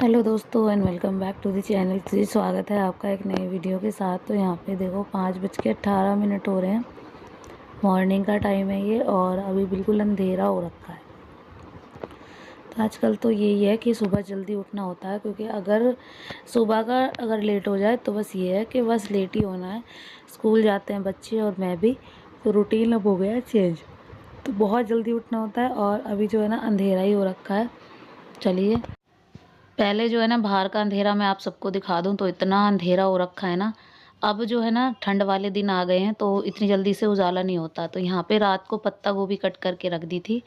Hello दोस्तों and welcome back to the channel. तो जी स्वागत है आपका एक नए वीडियो के साथ। तो यहाँ पे देखो 5:18 हो रहे हैं, मॉर्निंग का टाइम है ये और अभी बिल्कुल अंधेरा हो रखा है। तो आजकल तो यही है कि सुबह जल्दी उठना होता है, क्योंकि अगर सुबह का अगर लेट हो जाए तो बस ये है कि बस लेट ही होना है। स्कूल जाते हैं बच्चे और मैं भी, तो रूटीन अब हो गया है चेंज। तो बहुत जल्दी उठना होता है और अभी जो है ना अंधेरा ही हो रखा है। चलिए पहले जो है ना बाहर का अंधेरा मैं आप सबको दिखा दूं, तो इतना अंधेरा हो रखा है ना। अब जो है ना ठंड वाले दिन आ गए हैं तो इतनी जल्दी से उजाला नहीं होता। तो यहाँ पे रात को पत्ता गोभी कट करके रख दी थी,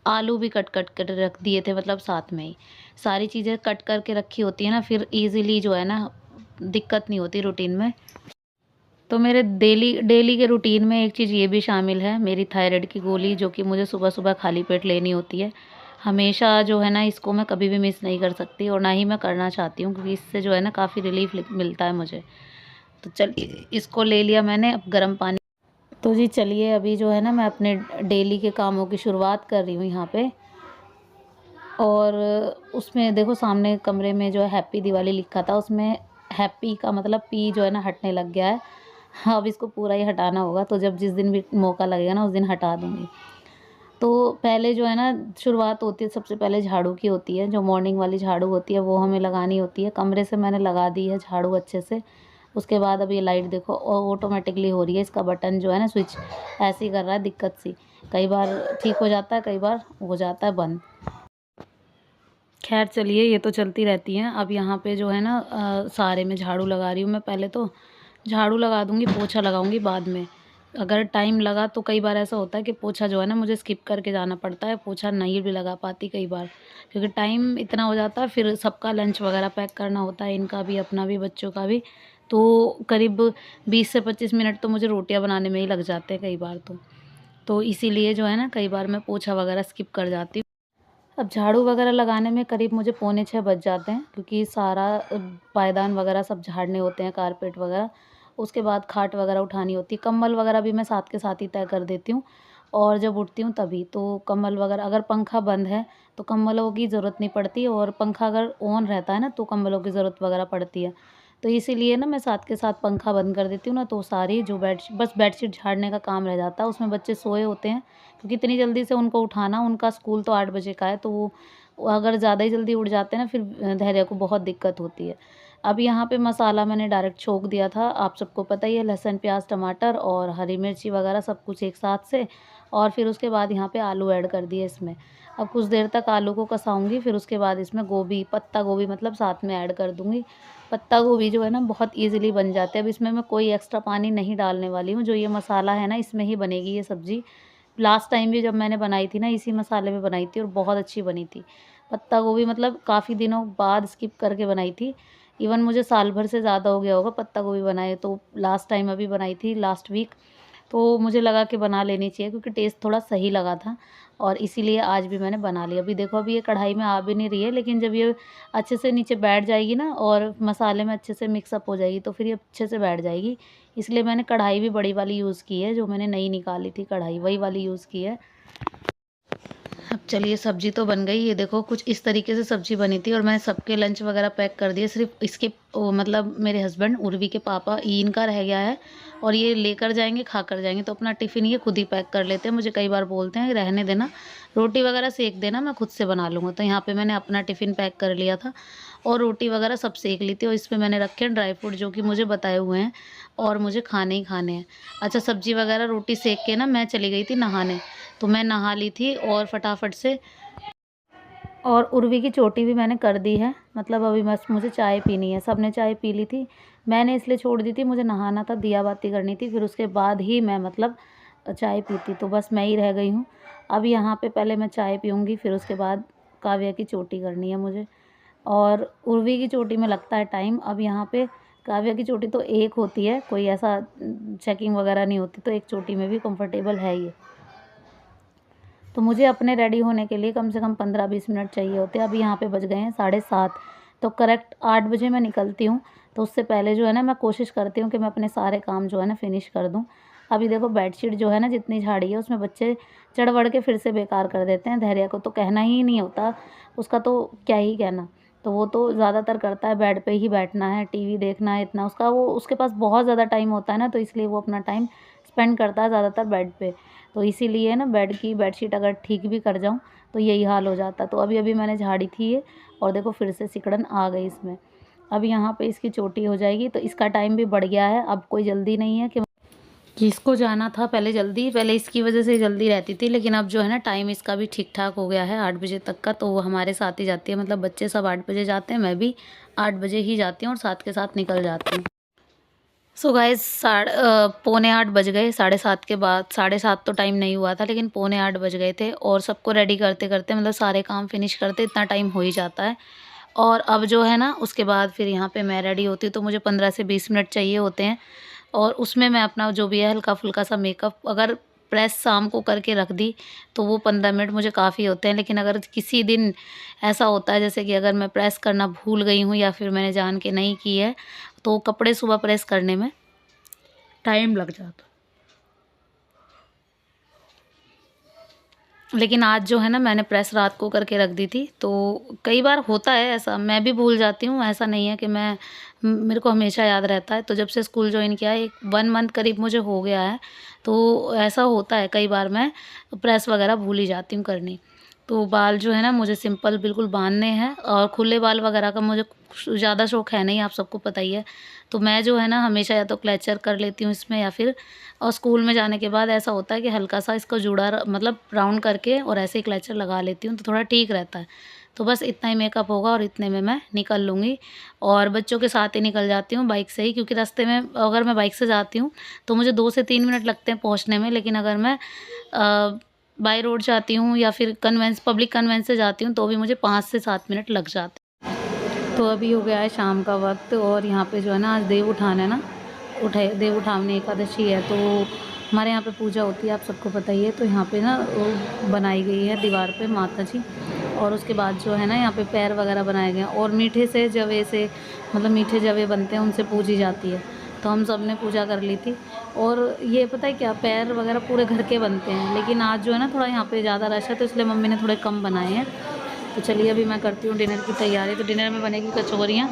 आलू भी कट कट कर रख दिए थे, मतलब साथ में ही सारी चीज़ें कट करके रखी होती है ना, फिर इजीली जो है ना दिक्कत नहीं होती रूटीन में। तो मेरे डेली डेली के रूटीन में एक चीज़ ये भी शामिल है, मेरी थायराइड की गोली, जो कि मुझे सुबह सुबह खाली पेट लेनी होती है हमेशा। जो है ना इसको मैं कभी भी मिस नहीं कर सकती और ना ही मैं करना चाहती हूँ, क्योंकि इससे जो है ना काफ़ी रिलीफ मिलता है मुझे। तो चलिए इसको ले लिया मैंने, अब गर्म पानी। तो जी चलिए अभी जो है ना मैं अपने डेली के कामों की शुरुआत कर रही हूँ यहाँ पे। और उसमें देखो सामने कमरे में जो है हैप्पी दिवाली लिखा था, उसमें हैप्पी का मतलब पी जो है ना हटने लग गया है। हाँ, अब इसको पूरा ही हटाना होगा, तो जब जिस दिन भी मौका लगेगा ना उस दिन हटा दूँगी। तो पहले जो है ना शुरुआत होती है, सबसे पहले झाड़ू की होती है, जो मॉर्निंग वाली झाड़ू होती है वो हमें लगानी होती है। कमरे से मैंने लगा दी है झाड़ू अच्छे से। उसके बाद अब ये लाइट देखो ऑटोमेटिकली हो रही है, इसका बटन जो है ना स्विच ऐसे ही कर रहा है दिक्कत सी। कई बार ठीक हो जाता है, कई बार हो जाता है बंद। खैर चलिए ये तो चलती रहती हैं। अब यहाँ पे जो है ना सारे में झाड़ू लगा रही हूँ मैं। पहले तो झाड़ू लगा दूँगी, पोछा लगाऊँगी बाद में। अगर टाइम लगा तो कई बार ऐसा होता है कि पोछा जो है ना मुझे स्किप करके जाना पड़ता है, पोछा नहीं भी लगा पाती कई बार, क्योंकि टाइम इतना हो जाता है। फिर सबका लंच वगैरह पैक करना होता है, इनका भी, अपना भी, बच्चों का भी। तो करीब 20 से 25 मिनट तो मुझे रोटियाँ बनाने में ही लग जाते हैं कई बार तो इसीलिए जो है ना कई बार मैं पोछा वगैरह स्किप कर जाती हूँ। अब झाड़ू वगैरह लगाने में करीब मुझे पौने 6 बज जाते हैं, क्योंकि सारा पायदान वगैरह सब झाड़ने होते हैं, कारपेट वगैरह। उसके बाद खाट वगैरह उठानी होती है, कंबल वगैरह भी मैं साथ के साथ ही तय कर देती हूँ। और जब उठती हूँ तभी तो कंबल वगैरह, अगर पंखा बंद है तो कंबलों की ज़रूरत नहीं पड़ती, और पंखा अगर ऑन रहता है ना तो कंबलों की ज़रूरत वगैरह पड़ती है। तो इसीलिए ना मैं साथ के साथ पंखा बंद कर देती हूँ ना, तो सारी जो बस बेडशीट झाड़ने का काम रह जाता है। उसमें बच्चे सोए होते हैं, क्योंकि इतनी जल्दी से उनको उठाना, उनका स्कूल तो 8 बजे का है, तो वो अगर ज़्यादा ही जल्दी उठ जाते हैं ना, फिर धैर्य को बहुत दिक्कत होती है। अब यहाँ पे मसाला मैंने डायरेक्ट छोंक दिया था, आप सबको पता ही है, लहसुन, प्याज, टमाटर और हरी मिर्ची वगैरह सब कुछ एक साथ से। और फिर उसके बाद यहाँ पे आलू ऐड कर दिए इसमें। अब कुछ देर तक आलू को कसाऊँगी, फिर उसके बाद इसमें गोभी, पत्ता गोभी मतलब साथ में ऐड कर दूँगी। पत्ता गोभी जो है ना बहुत ईज़िली बन जाते हैं। अब इसमें मैं कोई एक्स्ट्रा पानी नहीं डालने वाली हूँ, जो ये मसाला है ना इसमें ही बनेगी ये सब्ज़ी। लास्ट टाइम भी जब मैंने बनाई थी ना इसी मसाले में बनाई थी और बहुत अच्छी बनी थी। पत्ता गोभी मतलब काफ़ी दिनों बाद स्किप करके बनाई थी। इवन मुझे साल भर से ज़्यादा हो गया होगा पत्ता गोभी बनाए, तो लास्ट टाइम अभी बनाई थी लास्ट वीक। तो मुझे लगा कि बना लेनी चाहिए, क्योंकि टेस्ट थोड़ा सही लगा था, और इसीलिए आज भी मैंने बना लिया। अभी देखो अभी ये कढ़ाई में आ भी नहीं रही है, लेकिन जब ये अच्छे से नीचे बैठ जाएगी ना और मसाले में अच्छे से मिक्सअप हो जाएगी तो फिर ये अच्छे से बैठ जाएगी। इसलिए मैंने कढ़ाई भी बड़ी वाली यूज़ की है, जो मैंने नई निकाली थी कढ़ाई वही वाली यूज़ की है। अब चलिए सब्ज़ी तो बन गई, ये देखो कुछ इस तरीके से सब्ज़ी बनी थी और मैं सबके लंच वगैरह पैक कर दिए। सिर्फ इसके मतलब मेरे हस्बैंड उर्वी के पापा इनका रह गया है, और ये लेकर जाएंगे, खा कर जाएंगे, तो अपना टिफ़िन ये खुद ही पैक कर लेते हैं। मुझे कई बार बोलते हैं रहने देना, रोटी वगैरह सेक देना, मैं खुद से बना लूँगा। तो यहाँ पे मैंने अपना टिफ़िन पैक कर लिया था और रोटी वगैरह सब सेक ली थी, और इसमें मैंने रखे हैं ड्राई फ्रूट जो कि मुझे बताए हुए हैं और मुझे खाने ही खाने हैं। अच्छा, सब्ज़ी वगैरह रोटी सेक के ना मैं चली गई थी नहाने, तो मैं नहा ली थी और फटाफट से। और उर्वी की चोटी भी मैंने कर दी है, मतलब अभी बस मुझे चाय पीनी है। सबने चाय पी ली थी, मैंने इसलिए छोड़ दी थी, मुझे नहाना था, दिया बाती करनी थी, फिर उसके बाद ही मैं मतलब चाय पीती, तो बस मैं ही रह गई हूँ। अब यहाँ पे पहले मैं चाय पीऊँगी, फिर उसके बाद काव्या की चोटी करनी है मुझे, और उर्वी की चोटी में लगता है टाइम। अब यहाँ पे काव्या की चोटी तो एक होती है, कोई ऐसा चेकिंग वगैरह नहीं होती, तो एक चोटी में भी कंफर्टेबल है ये। तो मुझे अपने रेडी होने के लिए कम से कम 15-20 मिनट चाहिए होते हैं। अभी यहाँ पे बज गए हैं 7:30, तो करेक्ट 8 बजे मैं निकलती हूँ। तो उससे पहले जो है ना मैं कोशिश करती हूँ कि मैं अपने सारे काम जो है ना फिनिश कर दूँ। अभी देखो बेडशीट जो है ना जितनी झाड़ी है उसमें बच्चे चढ़ बढ़ के फिर से बेकार कर देते हैं। धैर्य को तो कहना ही नहीं होता, उसका तो क्या ही कहना। तो वो तो ज़्यादातर करता है बेड पे ही बैठना है, टीवी देखना है, इतना उसका वो उसके पास बहुत ज़्यादा टाइम होता है ना, तो इसलिए वो अपना टाइम स्पेंड करता है ज़्यादातर बेड पे। तो इसीलिए ना बेड की बेडशीट अगर ठीक भी कर जाऊँ तो यही हाल हो जाता। तो अभी-अभी मैंने झाड़ी थी ये, और देखो फिर से सिकुड़न आ गई इसमें। अब यहाँ पे इसकी चोटी हो जाएगी, तो इसका टाइम भी बढ़ गया है। अब कोई जल्दी नहीं है कि इसको जाना था पहले जल्दी, पहले इसकी वजह से जल्दी रहती थी, लेकिन अब जो है ना टाइम इसका भी ठीक-ठाक हो गया है 8 बजे तक का, तो वो हमारे साथ ही जाती है। मतलब बच्चे सब 8 बजे जाते हैं, मैं भी 8 बजे ही जाती हूँ और साथ के साथ निकल जाती हूँ। सो गाइस पौने 8 बज गए, 7:30 के बाद, 7:30 तो टाइम नहीं हुआ था, लेकिन पौने 8 बज गए थे और सबको रेडी करते-करते मतलब सारे काम फिनिश करते इतना टाइम हो ही जाता है। और अब जो है ना उसके बाद फिर यहाँ पे मैं रेडी होती हूँ, तो मुझे 15 से 20 मिनट चाहिए होते हैं, और उसमें मैं अपना जो भी है हल्का-फुल्का सा मेकअप अगर प्रेस शाम को करके रख दी तो वो 15 मिनट मुझे काफ़ी होते हैं। लेकिन अगर किसी दिन ऐसा होता है जैसे कि अगर मैं प्रेस करना भूल गई हूँ या फिर मैंने जान के नहीं की है, तो कपड़े सुबह प्रेस करने में टाइम लग जाता। लेकिन आज जो है ना मैंने प्रेस रात को करके रख दी थी, तो कई बार होता है ऐसा, मैं भी भूल जाती हूँ, ऐसा नहीं है कि मेरे को हमेशा याद रहता है। तो जब से स्कूल जॉइन किया है, 1 मंथ करीब मुझे हो गया है, तो ऐसा होता है कई बार मैं प्रेस वगैरह भूल ही जाती हूँ करनी। तो बाल जो है ना मुझे सिंपल बिल्कुल बाँधने हैं, और खुले बाल वगैरह का मुझे ज़्यादा शौक है नहीं, आप सबको पता ही है। तो मैं जो है ना हमेशा या तो क्लेचर कर लेती हूँ इसमें, या फिर और स्कूल में जाने के बाद ऐसा होता है कि हल्का-सा इसको जूड़ा मतलब राउंड करके और ऐसे ही क्लेचर लगा लेती हूँ, तो थोड़ा ठीक रहता है। तो बस इतना ही मेकअप होगा और इतने में मैं निकल लूँगी, और बच्चों के साथ ही निकल जाती हूँ बाइक से ही, क्योंकि रास्ते में अगर मैं बाइक से जाती हूँ तो मुझे 2 से 3 मिनट लगते हैं पहुँचने में। लेकिन अगर मैं बाय रोड जाती हूँ या फिर पब्लिक कन्वेंस से जाती हूँ तो भी मुझे 5 से 7 मिनट लग जाते हैं। तो अभी हो गया है शाम का वक्त, और यहाँ पे जो है ना आज देव उठान है ना, देव उठावनी एकादशी है, तो हमारे यहाँ पे पूजा होती है, आप सबको पता ही है। तो यहाँ पे ना वो बनाई गई है दीवार पे माता जी, और उसके बाद जो है ना यहाँ पे पैर वगैरह बनाए गए हैं, और मीठे से जवे से मतलब मीठे जवे बनते हैं, उनसे पूजी जाती है। तो हम सब ने पूजा कर ली थी। और ये पता है क्या, पैर वगैरह पूरे घर के बनते हैं, लेकिन आज जो है ना थोड़ा यहाँ पे ज़्यादा रश है, तो इसलिए मम्मी ने थोड़े कम बनाए हैं। तो चलिए अभी मैं करती हूँ डिनर की तैयारी। तो डिनर में बनेगी कचौरियाँ।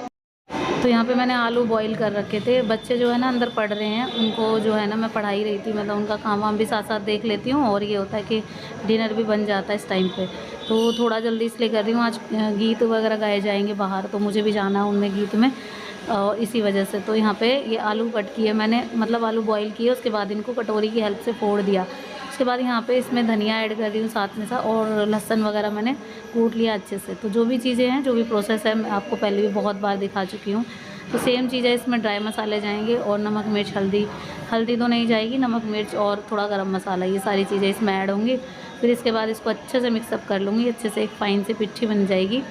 तो यहाँ पे मैंने आलू बॉईल कर रखे थे। बच्चे जो है ना अंदर पढ़ रहे हैं, उनको जो है ना मैं पढ़ा ही रही थी, मतलब उनका काम वाम भी साथ साथ देख लेती हूँ, और ये होता है कि डिनर भी बन जाता है इस टाइम पे। तो थोड़ा जल्दी इसलिए कर रही हूँ, आज गीत वगैरह गाए जाएंगे बाहर, तो मुझे भी जाना है उनमें गीत में, इसी वजह से। तो यहाँ पे ये आलू कट किए मैंने, मतलब आलू बॉईल किए, उसके बाद इनको कटोरी की हेल्प से फोड़ दिया। उसके बाद यहाँ पे इसमें धनिया ऐड कर रही हूँ साथ में और लहसुन वगैरह मैंने कूट लिया अच्छे से। तो जो भी चीज़ें हैं, जो भी प्रोसेस है, मैं आपको पहले भी बहुत बार दिखा चुकी हूँ। तो सेम चीज़ है, इसमें ड्राई मसाले जाएंगे और नमक मिर्च हल्दी तो नहीं जाएगी, नमक मिर्च और थोड़ा गरम मसाला, ये सारी चीज़ें इसमें ऐड होंगी। फिर इसके बाद इसको अच्छे से मिक्सअप कर लूँगी, अच्छे से एक फ़ाइन सी पिट्ठी बन जाएगी,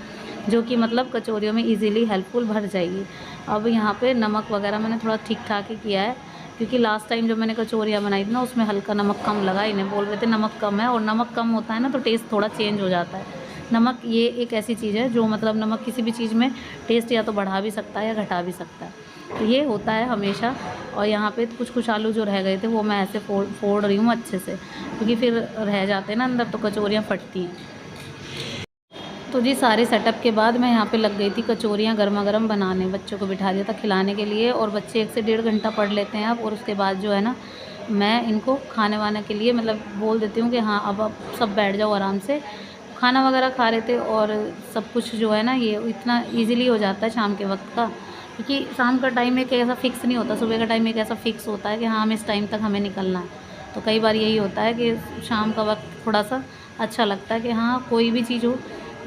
जो कि मतलब कचौरियों में इजीली हेल्पफुल भर जाएगी। अब यहाँ पे नमक वगैरह मैंने थोड़ा ठीक ठाक ही किया है, क्योंकि लास्ट टाइम जब मैंने कचौरियाँ बनाई थी ना, उसमें हल्का नमक कम लगा। इन्हें बोल रहे थे नमक कम है, और नमक कम होता है ना तो टेस्ट थोड़ा चेंज हो जाता है। नमक ये एक ऐसी चीज़ है जो मतलब नमक किसी भी चीज़ में टेस्ट या तो बढ़ा भी सकता है या घटा भी सकता है, तो ये होता है हमेशा। और यहाँ पे कुछ आलू जो रह गए थे वो मैं ऐसे फोड़ रही हूँ अच्छे से, क्योंकि फिर रह जाते हैं ना अंदर तो कचौरियाँ फटती हैं। तो जी सारे सेटअप के बाद मैं यहाँ पे लग गई थी कचौरियाँ गर्मा गर्म बनाने। बच्चों को बिठा दिया था खिलाने के लिए, और बच्चे 1 से 1.5 घंटा पढ़ लेते हैं अब। और उसके बाद जो है ना मैं इनको खाने वाने के लिए मतलब बोल देती हूँ कि हाँ अब आप सब बैठ जाओ आराम से। खाना वगैरह खा रहे थे, और सब कुछ जो है ना ये इतना ईज़िली हो जाता है शाम के वक्त का, क्योंकि शाम का टाइम एक ऐसा फ़िक्स नहीं होता, सुबह का टाइम एक ऐसा फ़िक्स होता है कि हाँ हम इस टाइम तक हमें निकलना है। तो कई बार यही होता है कि शाम का वक्त थोड़ा सा अच्छा लगता है कि हाँ कोई भी चीज़ हो,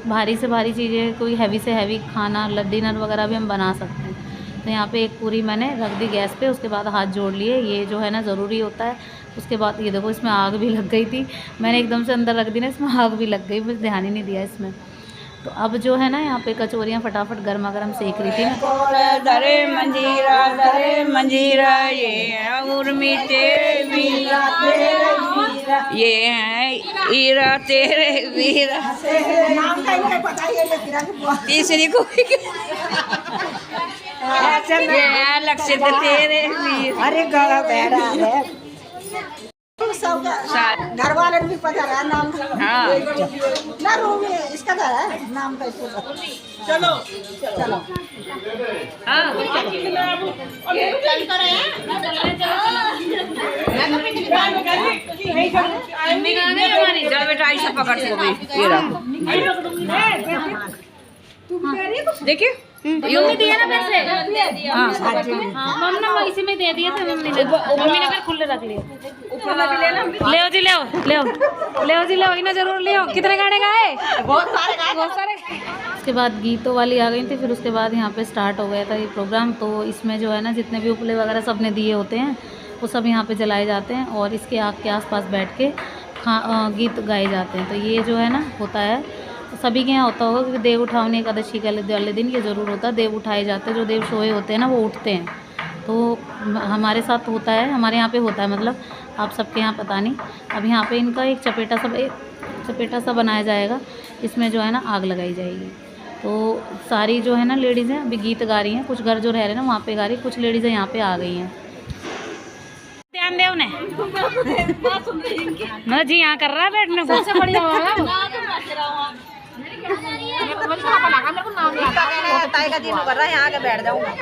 भारी से भारी चीज़ें, कोई हैवी से हैवी खाना डिनर वगैरह भी हम बना सकते हैं। तो यहाँ पे एक पूरी मैंने रख दी गैस पे, उसके बाद हाथ जोड़ लिए, ये जो है ना ज़रूरी होता है। उसके बाद ये देखो इसमें आग भी लग गई थी, मैंने एकदम से अंदर रख दी ना, इसमें आग भी लग गई, मुझे ध्यान ही नहीं दिया इसमें। तो अब जो है ना यहाँ पे कचौरियाँ फटाफट गर्मा गर्म सेक रही थी मैं। दरे मंजीरा ये और मीठे ये है ईरा तेरे वीरा तीसरी को ये है लक्षित तेरे वीर। अरे गला बैठा है खूब सबका घर वाले भी पता रहा नाम हाँ ना रूम इसका था नाम का चलो चलो हाँ चल बेटा ऐसा पकड़ से ये रहा देखिए मम्मी दिया ना पैसे। हाँ मम्मी ने वो इसी में दे दिए थे। मम्मी ने फिर खुले रख लिए। ले जी ले जी ले ना जरूर ले। कितने गाने गाए? बहुत सारे। उसके बाद गीतों वाली आ गई थी। फिर उसके बाद यहाँ पे स्टार्ट हो गया था ये प्रोग्राम। तो इसमें जो है ना जितने भी उपले वगैरह सब ने दिए होते हैं वो सब यहाँ पे जलाए जाते हैं और इसके आग के आसपास बैठ के गीत गाए जाते हैं। तो ये जो है ना होता है सभी के यहाँ होता होगा कि देव उठावनी एकादशी वाले दिन ये ज़रूर होता है। देव उठाए जाते हैं, जो देव सोए होते हैं ना वो उठते हैं। तो हमारे साथ होता है, हमारे यहाँ पे होता है, मतलब आप सबके यहाँ पता नहीं। अब यहाँ पे इनका एक चपेटा सा बनाया जाएगा, इसमें जो है ना आग लगाई जाएगी। तो सारी जो है ना लेडीज़ हैं अभी गीत गा रही हैं। कुछ घर जो रह रहे हैं ना वहाँ पे गा रही, कुछ लेडीज़ें यहाँ पे आ गई हैं। ध्यान दे उन्हें मतलब जी यहाँ कर रहा है बैठने को। सबसे बढ़िया का दिन कर रहा है, यहाँ आके बैठ जाऊंगा।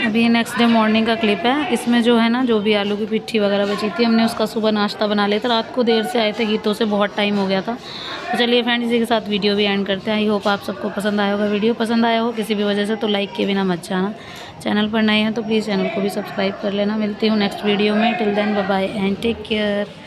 अभी नेक्स्ट डे मॉर्निंग का क्लिप है। इसमें जो है ना जो भी आलू की पिट्ठी वगैरह बची थी हमने उसका सुबह नाश्ता बना लिया था। रात को देर से आए थे गीतों से, बहुत टाइम हो गया था। तो चलिए फ्रेंड्स इसी के साथ वीडियो भी एंड करते हैं। आई होप आप सबको पसंद आया होगा। वीडियो पसंद आया हो किसी भी वजह से तो लाइक के बिना मत जाना। चैनल पर नए हैं तो प्लीज़ चैनल को भी सब्सक्राइब कर लेना। मिलती हूँ नेक्स्ट वीडियो में। Till then bye bye and take care.